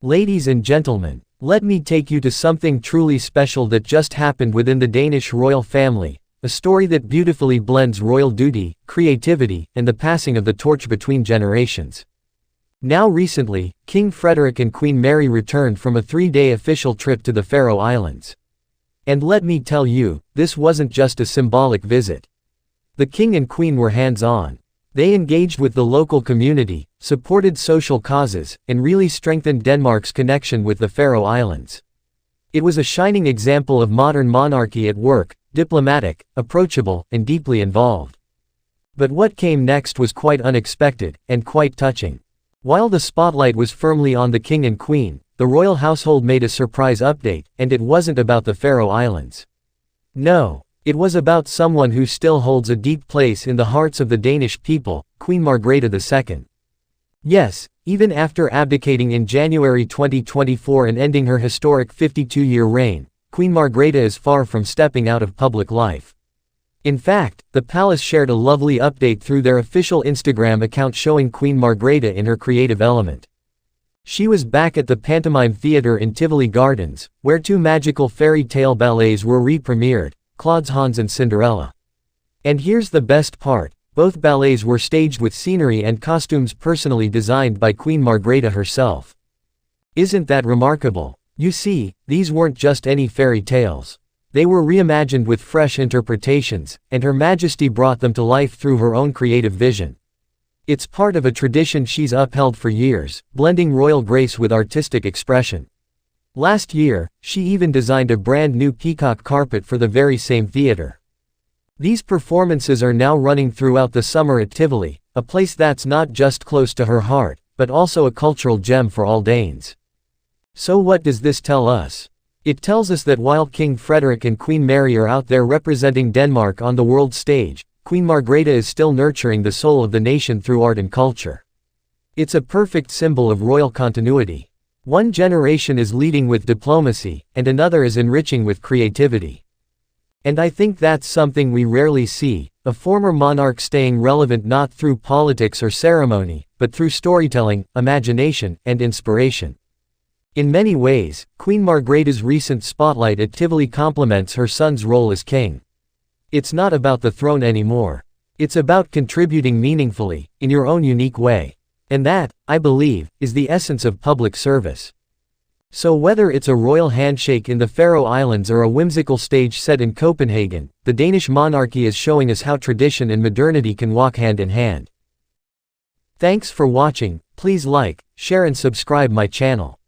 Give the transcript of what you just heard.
Ladies and gentlemen, let me take you to something truly special that just happened within the Danish royal family, a story that beautifully blends royal duty, creativity, and the passing of the torch between generations. Now recently, King Frederik and Queen Mary returned from a 3-day official trip to the Faroe Islands. And let me tell you, this wasn't just a symbolic visit. The king and queen were hands-on. They engaged with the local community, supported social causes, and really strengthened Denmark's connection with the Faroe Islands. It was a shining example of modern monarchy at work, diplomatic, approachable, and deeply involved. But what came next was quite unexpected, and quite touching. While the spotlight was firmly on the king and queen, the royal household made a surprise update, and it wasn't about the Faroe Islands. No. It was about someone who still holds a deep place in the hearts of the Danish people, Queen Margrethe II. Yes, even after abdicating in January 2024 and ending her historic 52-year reign, Queen Margrethe is far from stepping out of public life. In fact, the palace shared a lovely update through their official Instagram account showing Queen Margrethe in her creative element. She was back at the Pantomime Theatre in Tivoli Gardens, where 2 magical fairy tale ballets were re-premiered, Claude's Hans and Cinderella. And here's the best part, both ballets were staged with scenery and costumes personally designed by Queen Margrethe herself. Isn't that remarkable? You see, these weren't just any fairy tales. They were reimagined with fresh interpretations, and Her Majesty brought them to life through her own creative vision. It's part of a tradition she's upheld for years, blending royal grace with artistic expression. Last year, she even designed a brand new peacock carpet for the very same theater. These performances are now running throughout the summer at Tivoli, a place that's not just close to her heart, but also a cultural gem for all Danes. So what does this tell us? It tells us that while King Frederik and Queen Mary are out there representing Denmark on the world stage, Queen Margrethe is still nurturing the soul of the nation through art and culture. It's a perfect symbol of royal continuity. One generation is leading with diplomacy, and another is enriching with creativity. And I think that's something we rarely see, a former monarch staying relevant not through politics or ceremony, but through storytelling, imagination, and inspiration. In many ways, Queen Margrethe's recent spotlight at Tivoli complements her son's role as king. It's not about the throne anymore. It's about contributing meaningfully, in your own unique way. And that, I believe, is the essence of public service. So whether it's a royal handshake in the Faroe Islands or a whimsical stage set in Copenhagen, the Danish monarchy is showing us how tradition and modernity can walk hand in hand. Thanks for watching. Please like, share and subscribe my channel.